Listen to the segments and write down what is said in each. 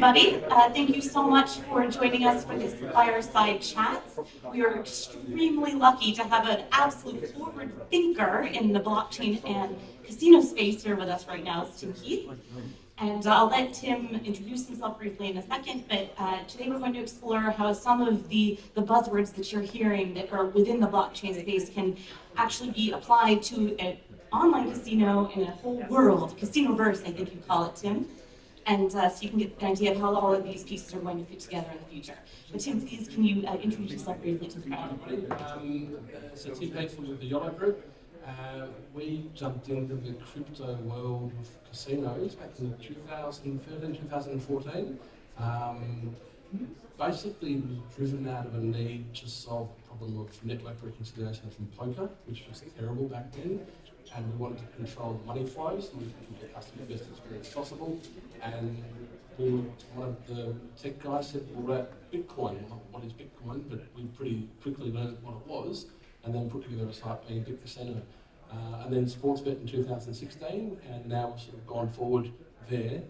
everybody. Thank you so much for joining us for this Fireside Chat. We are extremely lucky to have an absolute forward thinker in the blockchain and casino space here with us right now, Heath. And I'll let Tim introduce himself briefly in a second, but today we're going to explore how some of the buzzwords that you're hearing that are within the blockchain space can actually be applied to an online casino in a whole world, casino-verse, I think you call it, Tim. And so you can get an idea of how all of these pieces are going to fit together in the future. But Tim, please, can you introduce yourself briefly to the crowd? So Tim Heath with the Yolo group. We jumped into the crypto world of casinos back in 2013, 2014. Basically, it was driven out of a need to solve the problem of network reconciliation from poker, which was terrible back then. And we wanted to control the money flows so we could give the customer the best experience possible. And one of the tech guys said, well, Bitcoin, what is Bitcoin? But we pretty quickly learned what it was, and then put together a site being Bit Casino. And then Sportsbet in 2016, and now we've sort of gone forward there.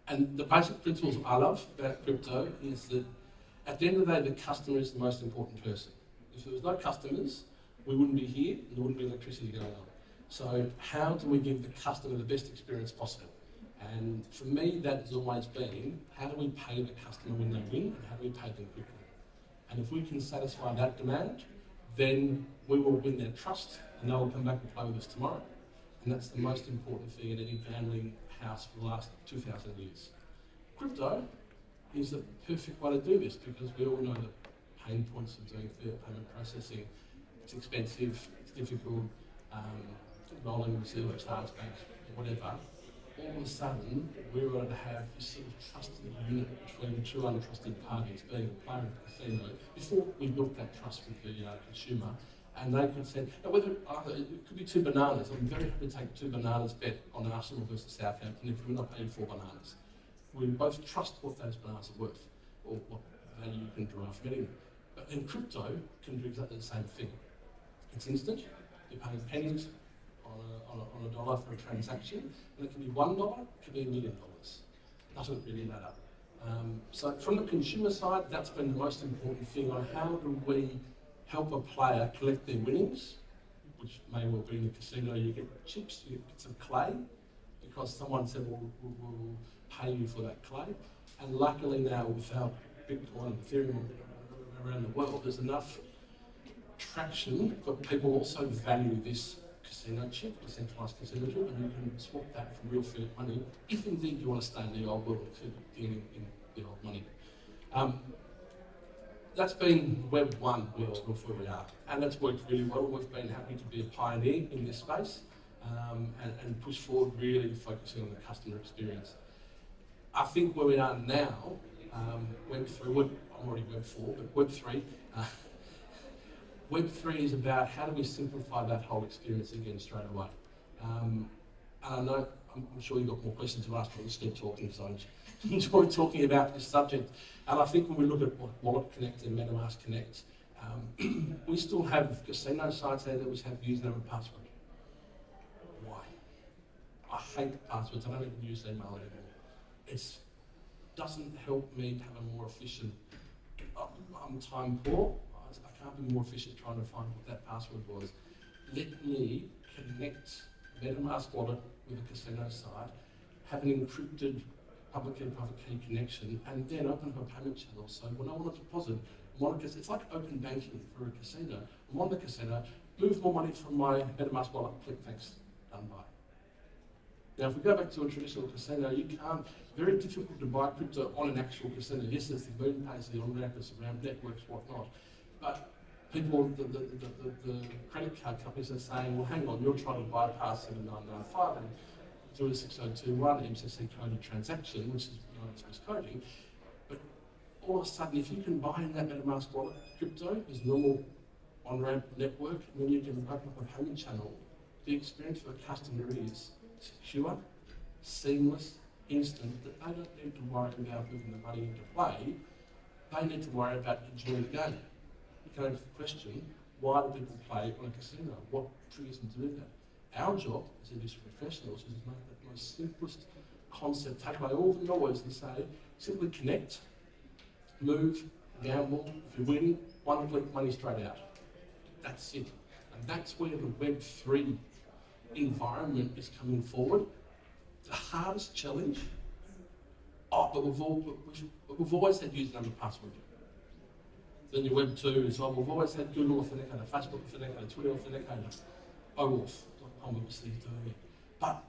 And the basic principles I love about crypto is that at the end of the day, the customer is the most important person. If there was no customers, we wouldn't be here and there wouldn't be electricity going on. So how do we give the customer the best experience possible? And for me, that has always been, how do we pay the customer when they win, and how do we pay them quickly? And if we can satisfy that demand, then we will win their trust and they will come back and play with us tomorrow. And that's the most important thing in any gambling house for the last 2,000 years. Crypto is the perfect way to do this because we all know the pain points of doing fiat payment processing. It's expensive, it's difficult, rolling receiver, chargebacks, whatever. All of a sudden, we're going to have this sort of trusted unit between two untrusted parties, being a player and a casino, before we built that trust with the consumer. And they could say, whether it could be two bananas. I'm very happy to take two bananas bet on Arsenal versus Southampton if we're not paying 4 bananas. We both trust what those bananas are worth, or what value you can derive from getting them. But in crypto, can do exactly the same thing. It's instant. You're paying pennies on a dollar for a transaction, and it can be $1, it can be $1 million. Doesn't really matter. So from the consumer side, that's been the most important thing on how do we help a player collect their winnings, which may well be in the casino. You get chips, you get bits of clay, because someone said, well, we'll pay you for that clay. And luckily now, with our Bitcoin and Ethereum around the world, there's enough traction, but people also value this casino chip, decentralized casino chip, and you can swap that for real fiat money if indeed you want to stay in the old world of dealing in the old money. That's been Web 1 world of where we are, and that's worked really well. We've been happy to be a pioneer in this space and push forward, really focusing on the customer experience. I think where we are now, Web 3, I'm already Web 4, but Web 3, Web 3 is about how do we simplify that whole experience again straight away. And I know, I'm sure you've got more questions to ask, but I'll just keep talking, so I enjoy talking about this subject. And I think when we look at Wallet Connect and MetaMask Connect, we still have casino sites there that which have username and password. Why? I hate passwords, I don't even use email anymore. It doesn't help me to have a more efficient, I'm time poor. I can't be more efficient trying to find what that password was. Let me connect MetaMask wallet with a casino site, have an encrypted public key, private key connection, and then open up a payment channel. So when I want to deposit, it's like open banking for a casino. I'm on the casino, move more money from my MetaMask wallet, click thanks, done by. Now, if we go back to a traditional casino, you can't, very difficult to buy crypto on an actual casino. Yes, there's the moon pays, the on-ramp, there's around networks, whatnot. But people, the credit card companies are saying, well, hang on, you're trying to bypass 7995 and do a 6021 MCC coded transaction, which is miscoding. But all of a sudden, if you can buy in that MetaMask wallet crypto, there's normal on-ramp network, and then you can open up a payment channel, the experience for the customer is secure, seamless, instant, that they don't need to worry about moving the money into play. They need to worry about enjoying the game. You can answer the question, why do people play on a casino? What triggers them to do that? Our job as industry professionals is to make that the most simplest concept, take away all the noise and say, simply connect, move, gamble. If you win, one click, money straight out. That's it. And that's where the web3 environment is coming forward. The hardest challenge, but we've always had username and password. Then your web 2 is, we've always had Google Authenticator, Facebook Authenticator, Twitter Authenticator, OAuth.com obviously is doing it. But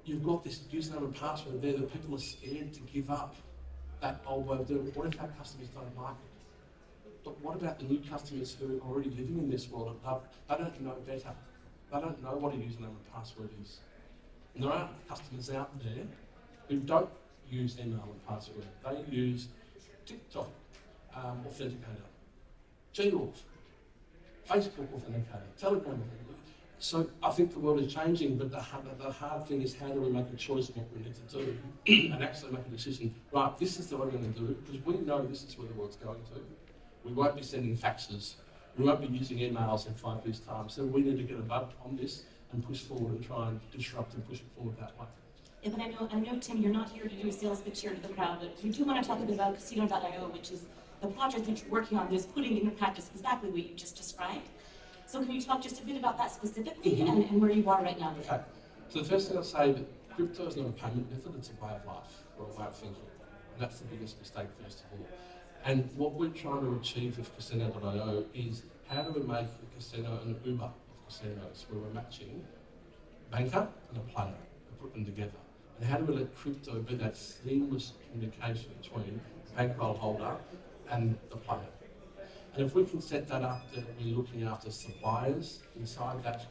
you've got this username and password there that people are scared to give up that old way of doing it. What if our customers don't like it? But what about the new customers who are already living in this world and they don't know better. They don't know what a username and password is. And there are customers out there who don't use email and password. They use TikTok Authenticator, Gmail, Facebook Authenticator, Telegram Authenticator. So I think the world is changing, but the hard thing is how do we make a choice of what we need to do and actually make a decision, right, this is what we're going to do, because we know this is where the world's going to. We won't be sending faxes. We won't be using emails in 5 years' time. So we need to get a bug on this and push forward and try and disrupt and push it forward that way. Yeah, but I know, Tim, you're not here to do a sales pitch here to the crowd, but we do want to talk a bit about Casino.io, which is the project that you're working on, just putting into practice exactly what you just described. So can you talk just a bit about that specifically and where you are right now? Okay. So the first thing I'll say that crypto is not a payment method, it's a way of life or a way of thinking. And that's the biggest mistake, first of all. And what we're trying to achieve with Casino.io is how do we make the casino an Uber of casinos, where we're matching a banker and a player and put them together. And how do we let crypto be that seamless communication between the bankroll holder and the player? And if we can set that up, that we're looking after suppliers inside that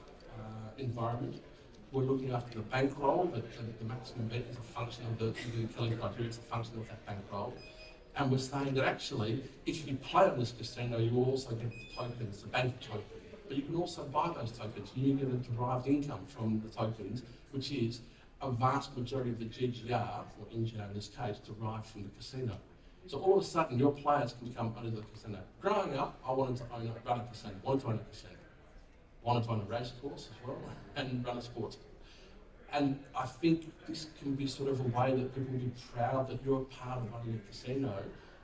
environment, we're looking after the bankroll, that the maximum bet is a function of the Kelly criteria, it's a function of that bankroll. And we're saying that actually, if you play on this casino, you will also get the tokens, the bank token. But you can also buy those tokens. You get a derived income from the tokens, which is a vast majority of the GGR, or NGR in this case, derived from the casino. So all of a sudden, your players can become owners of the casino. Growing up, I wanted to run a casino, wanted to own a casino. Wanted to own a race course as well, and run a sports. And I think this can be sort of a way that people will be proud that you're a part of running a casino.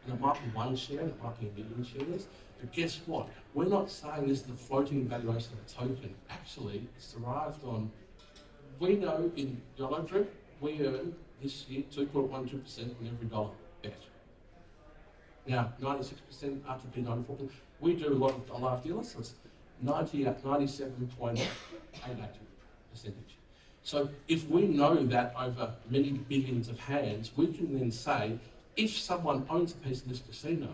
And it might be one share, and it might be a million shares. But guess what? We're not saying this is the floating valuation of a token. Actually, it's derived on, we know in Yolo Group, we earn this year 2.12% on every dollar bet. Now, 96% RTP, 94%. We do a lot of live dealers, so it's 97.88%. So if we know that over many billions of hands, we can then say, if someone owns a piece of this casino,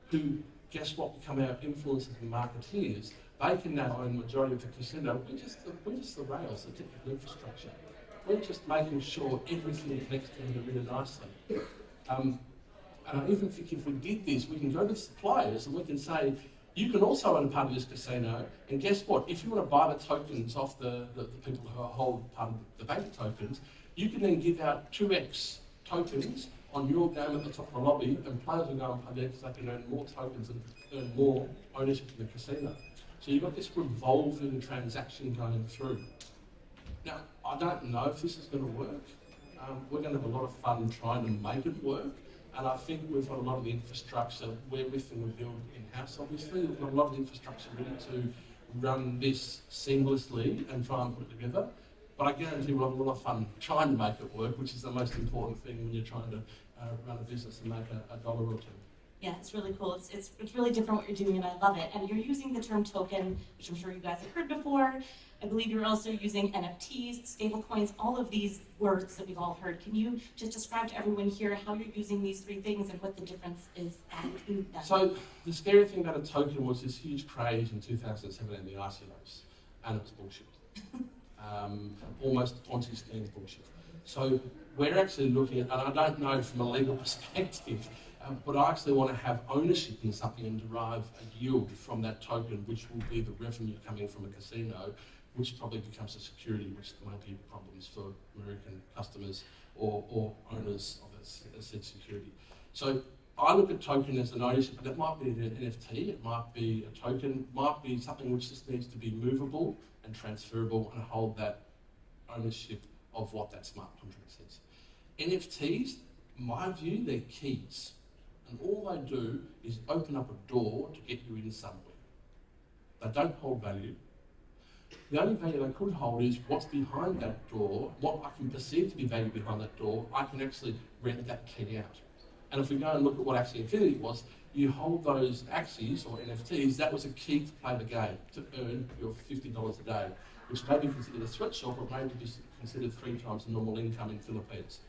who, guess what, become our influencers and marketeers, they can now own the majority of the casino. We're just the rails, the technical infrastructure. We're just making sure everything connects together really nicely. And I even think if we did this, we can go to suppliers and we can say, you can also own part of this casino, and guess what? If you want to buy the tokens off the people who hold part of the bank tokens, you can then give out 2x tokens on your game at the top of the lobby, and players will go and play there because they can earn more tokens and earn more ownership in the casino. So you've got this revolving transaction going through. Now, I don't know if this is going to work. We're going to have a lot of fun trying to make it work. And I think we've got a lot of the infrastructure, everything we build in-house, obviously. We've got a lot of the infrastructure ready to run this seamlessly and try and put it together. But I guarantee we'll have a lot of fun trying to make it work, which is the most important thing when you're trying to run a business and make a dollar or two. Yeah, it's really cool. It's really different what you're doing, and I love it. And you're using the term token, which I'm sure you guys have heard before. I believe you're also using NFTs, stablecoins, all of these words that we've all heard. Can you just describe to everyone here how you're using these three things and what the difference is in them? So the scary thing about a token was this huge craze in 2007 in the ICOs, and it was bullshit. Almost Ponzi scheme bullshit. So we're actually looking at, and I don't know from a legal perspective, but I actually want to have ownership in something and derive a yield from that token, which will be the revenue coming from a casino, which probably becomes a security, which might be problems for American customers or owners of a said security. So I look at token as an ownership, but it might be an NFT, it might be a token, it might be something which just needs to be movable and transferable and hold that ownership of what that smart contract says. NFTs, in my view, they're keys. And all they do is open up a door to get you in somewhere. They don't hold value. The only value they could hold is what's behind that door, what I can perceive to be value behind that door, I can actually rent that key out. And if we go and look at what Axie Infinity was, you hold those Axies or NFTs, that was a key to play the game, to earn your $50 a day, which may be considered a sweatshop or maybe just considered 3 times the normal income in Philippines,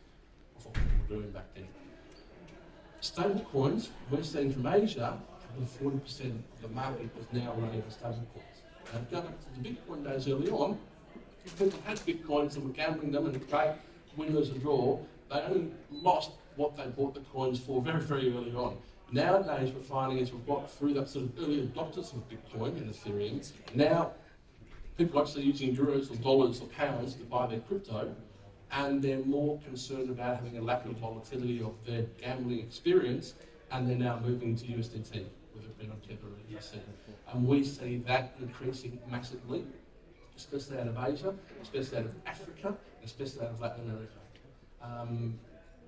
of what people were doing back then. Stable coins, we're seeing from Asia, probably 40% of the market is now running for stable coins. And go back to the Bitcoin days early on, people had Bitcoins and were gambling them and great winners and draw. They only lost what they bought the coins for very, very early on. Nowadays, we're finding as we've got through that sort of early adopters of Bitcoin and Ethereum, now people are actually using euros or dollars or pounds to buy their crypto, and they're more concerned about having a lack of volatility of their gambling experience, and they're now moving to USDT, whether it be on Tether or USD. And we see that increasing massively, especially out of Asia, especially out of Africa, especially out of Latin America.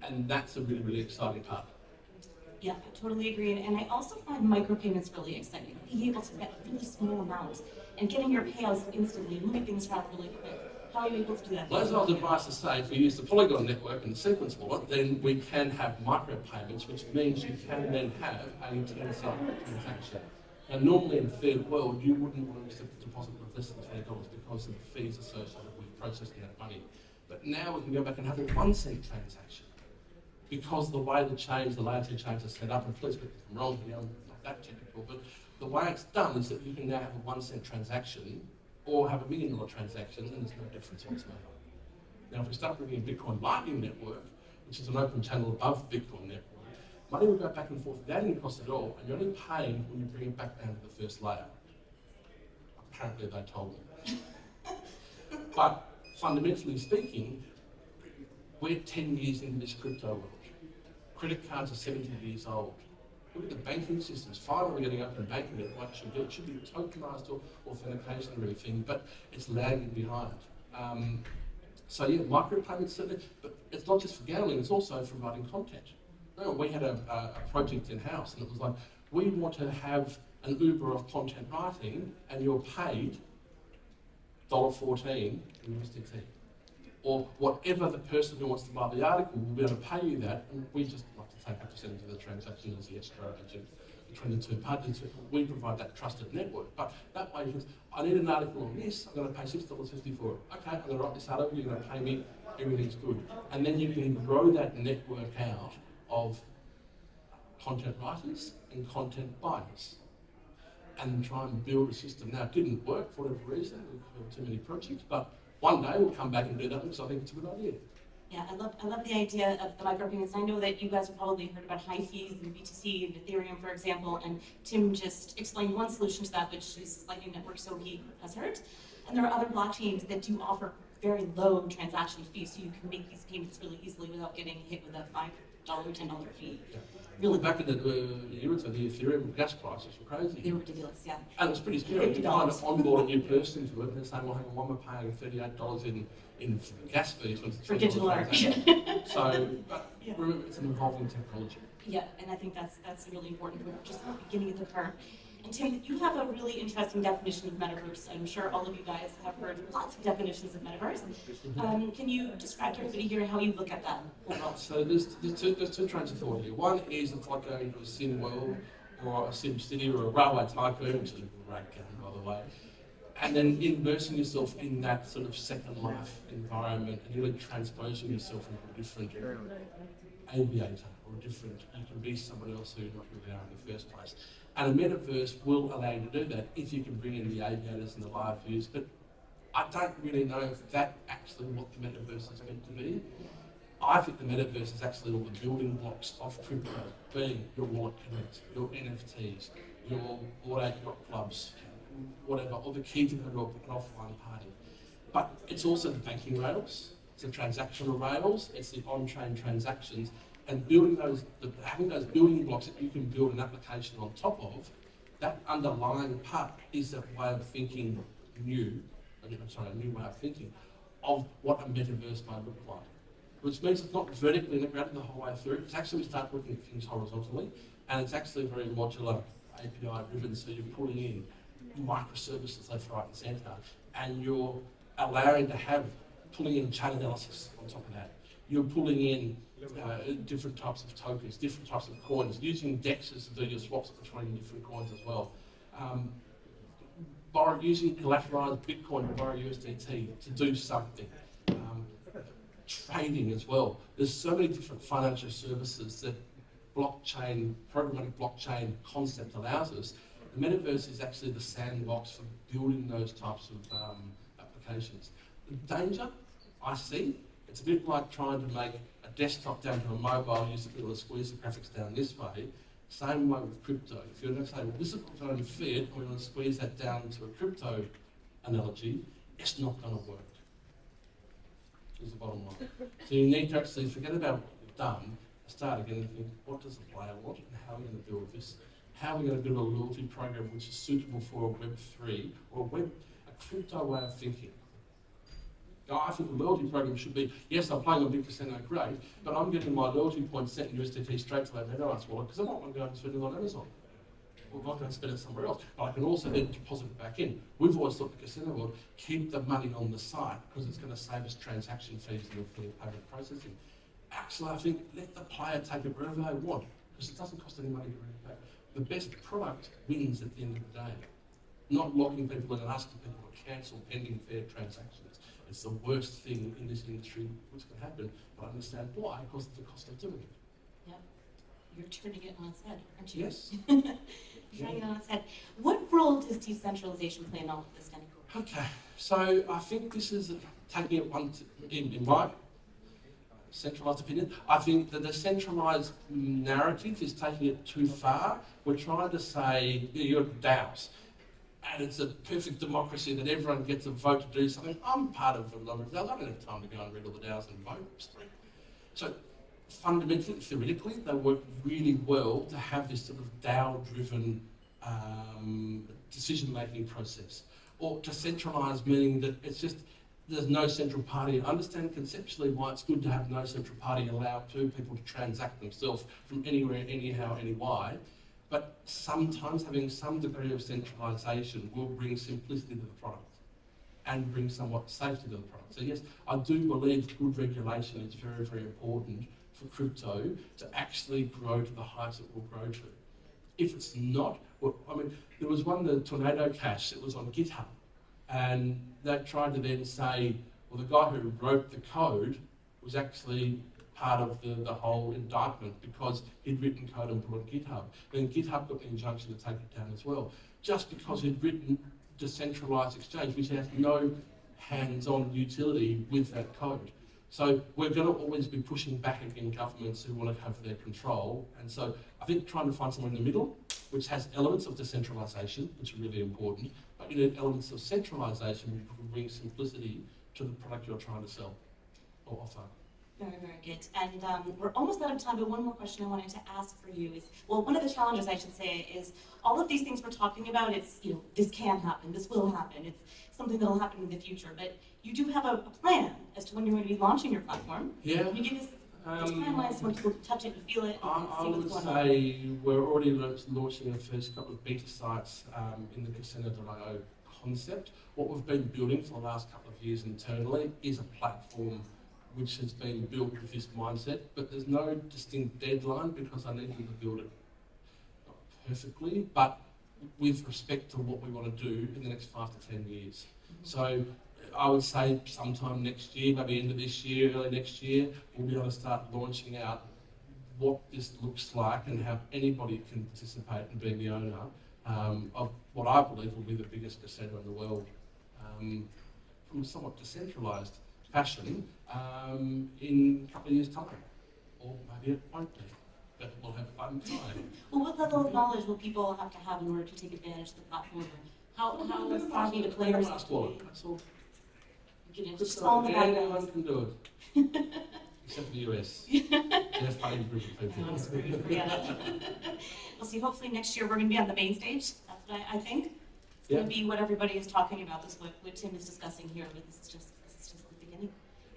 And that's a really, really exciting part. Yeah, I totally agree. And I also find micropayments really exciting. Being able to get really small amounts and getting your payouts instantly, moving things around really quick. How are you able to do that? Well, as I was advised to say, if we use the Polygon network and the sequence wallet, then we can have micropayments, which means you can then have a 10-cent transaction. Now, normally in the third world, you wouldn't want to deposit with less than $20 because of the fees associated with processing that money. But now we can go back and have a 1-cent transaction. Because the way the layer 2 chains are set up, and please correct me if I'm wrong here, I'm not that technical, but the way it's done is that you can now have a 1-cent transaction or have a $1 million transaction, and there's no difference whatsoever. Now, if we start bringing in Bitcoin Lightning Network, which is an open channel above Bitcoin Network, money will go back and forth without any cost at all, and you're only paying when you bring it back down to the first layer. Apparently, they told me. But fundamentally speaking, we're 10 years into this crypto world. Credit cards are 70 years old. Look at the banking systems. Finally, we're getting open banking network. It should be a tokenized authentication and everything, but it's lagging behind. So yeah, micropayments certainly, but it's not just for gambling, it's also for writing content. We had a project in-house, and it was like, we want to have an Uber of content writing, and you're paid $14 in USDT. Or whatever the person who wants to buy the article will be able to pay you that, and we just like to take a percentage of the transaction as the escrow agent between the two parties. We provide that trusted network. But that way, I need an article on this, I'm going to pay $6.50 for it. Okay, I'm going to write this article, you're going to pay me, everything's good. And then you can grow that network out of content writers and content buyers and try and build a system. Now, it didn't work for whatever reason, we had too many projects, but one day we'll come back and do that because I think it's a good idea. Yeah, I love the idea of the micropayments. I know that you guys have probably heard about high fees and BTC and Ethereum, for example, and Tim just explained one solution to that, which is Lightning Network, so he has heard. And there are other blockchains that do offer very low transaction fees, so you can make these payments really easily without getting hit with a $5, $10 fee. Yeah. Really, back in the year or so, the Ethereum gas prices were crazy. they were ridiculous, yeah. And it was pretty scary. You kind of onboard a new person to it and they're saying, well, hang on, why am I paying $38 in gas fees when it's For digital art. So, but remember, it's an evolving technology. Yeah, and I think that's really important. We're just at the beginning of the curve. And Tim, you have a really interesting definition of metaverse. I'm sure all of you guys have heard lots of definitions of metaverse. Can you describe to everybody here how you look at that overall? So there's two trains of thought here. One is it's like going to a sim world or a sim city or a railway tycoon, which is a great game, by the way. And then immersing yourself in that sort of second life environment and really transposing yourself into a different aviator or a different, you can be someone else who you're not really are in the first place. And a metaverse will allow you to do that if you can bring in the aviators and the live views, but I don't really know if that's actually what the metaverse is meant to be. I think the metaverse is actually all the building blocks of crypto, being your wallet connect, your NFTs, your bored yacht clubs, whatever, or the key to an offline party. But it's also the banking rails, it's the transactional rails, it's the on-chain transactions, and building having those building blocks that you can build an application on top of, that underlying part is that way of thinking a new way of thinking. of what a metaverse might look like. Which means it's not vertically integrated the whole way through. It's actually we start looking at things horizontally, and it's actually very modular, API driven, so you're pulling in microservices left, right and centre, and you're allowing to have, pulling in chain analysis on top of that. You're pulling in different types of tokens, different types of coins, using DEXs to do your swaps between different coins as well. Using collateralized Bitcoin to borrow USDT to do something. Trading as well. There's so many different financial services that programmatic blockchain concept allows us. The metaverse is actually the sandbox for building those types of applications. The danger I see, it's a bit like trying to make a desktop down to a mobile, use to be able to squeeze the graphics down this way. Same way with crypto. If you're going to say, well, this is what's going to fit, and we're going to squeeze that down to a crypto analogy, it's not going to work. Is the bottom line. So you need to actually forget about what you've done, start again and think, what does the player want and how are we going to build this? How are we going to build a loyalty program which is suitable for a web3 or a crypto way of thinking? I think the loyalty program should be, yes, I'm playing on big casino, great, but I'm getting my loyalty points sent in USDT straight to that metaNEXT wallet because I don't want to go and spend it on Amazon. Or not going to spend it somewhere else. But I can also then deposit it back in. We've always thought the casino world, keep the money on the site because it's going to save us transaction fees and the payment processing. Actually, I think let the player take it wherever they want because it doesn't cost any money to repay. The best product wins at the end of the day. Not locking people in and asking people to cancel pending fair transactions. It's the worst thing in this industry which can happen, but I understand why, because of the cost of doing it. Yep. You're turning it on its head, aren't you? Yes. Turning it on its head. What role does decentralization play in all of this, Danny? Okay, so I think this is taking it in my centralised opinion. I think the decentralised narrative is taking it too far. We're trying to say you're DAOs. And it's a perfect democracy that everyone gets a vote to do something. I'm part of a number of DAOs. I don't have time to go and read all the DAOs and vote. So fundamentally, theoretically, they work really well to have this sort of DAO-driven decision-making process. Or to centralise, meaning that it's just, there's no central party. I understand conceptually why it's good to have no central party and allow two people to transact themselves from anywhere, anyhow, anywhy. But sometimes having some degree of centralisation will bring simplicity to the product and bring somewhat safety to the product. So yes, I do believe good regulation is very, very important for crypto to actually grow to the heights it will grow to. If it's not, well, I mean, there was one, the Tornado Cash, that was on GitHub, and they tried to then say, well, the guy who wrote the code was actually part of the whole indictment because he'd written code and put it on GitHub. Then GitHub got the injunction to take it down as well, just because he'd written decentralised exchange, which has no hands-on utility with that code. So we're going to always be pushing back against governments who want to have their control. And so I think trying to find somewhere in the middle, which has elements of decentralisation, which are really important, but you need elements of centralisation which will bring simplicity to the product you're trying to sell or offer. Very, very good. And we're almost out of time, but one more question I wanted to ask for you is, well, one of the challenges I should say is all of these things we're talking about, it's, you know, this can happen, this will happen, it's something that'll happen in the future, but you do have a plan as to when you're going to be launching your platform. Yeah. Can you give us just timelines when people can touch it and feel it and I see would what's going on? say we're already launching the first couple of beta sites in the casino.io concept. What we've been building for the last couple of years internally is a platform which has been built with this mindset, but there's no distinct deadline because I need them to build it not perfectly, but with respect to what we want to do in the next 5 to 10 years. So I would say sometime next year, maybe end of this year, early next year, we'll be able to start launching out what this looks like and how anybody can participate in being the owner of what I believe will be the biggest casino in the world from a somewhat decentralised fashion in a couple of years' time. Or maybe it won't be, but we'll have fun time. Well, what level of knowledge will people have to have in order to take advantage of the platform? How savvy do players have to be? That's all. You can just all in the Anyone background. can do it. Except for the US. They're a funny group of people. Yeah. We'll see, hopefully next year we're going to be on the main stage. That's what I think. It's going to be what everybody is talking about, this what Tim is discussing here, but this is just the beginning.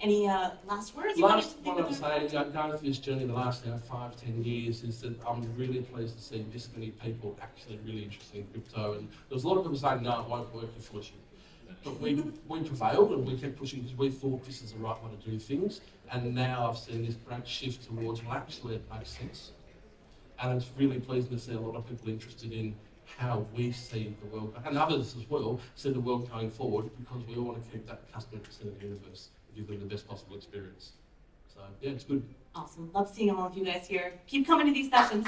Any last words you wanted Last to leave one I'm with our saying, going through this journey the last 5-10 years, is that I'm really pleased to see this many people actually really interested in crypto. And there's a lot of people saying, no, it won't work, you're foolish. But we prevailed and we kept pushing because we thought this is the right way to do things. And now I've seen this great shift towards, well, actually it makes sense. And it's really pleasing to see a lot of people interested in how we see the world, and others as well, see the world going forward, because we all want to keep that customer at the centre of the universe and give them the best possible experience. So yeah, it's good. Awesome. Love seeing all of you guys here. Keep coming to these sessions.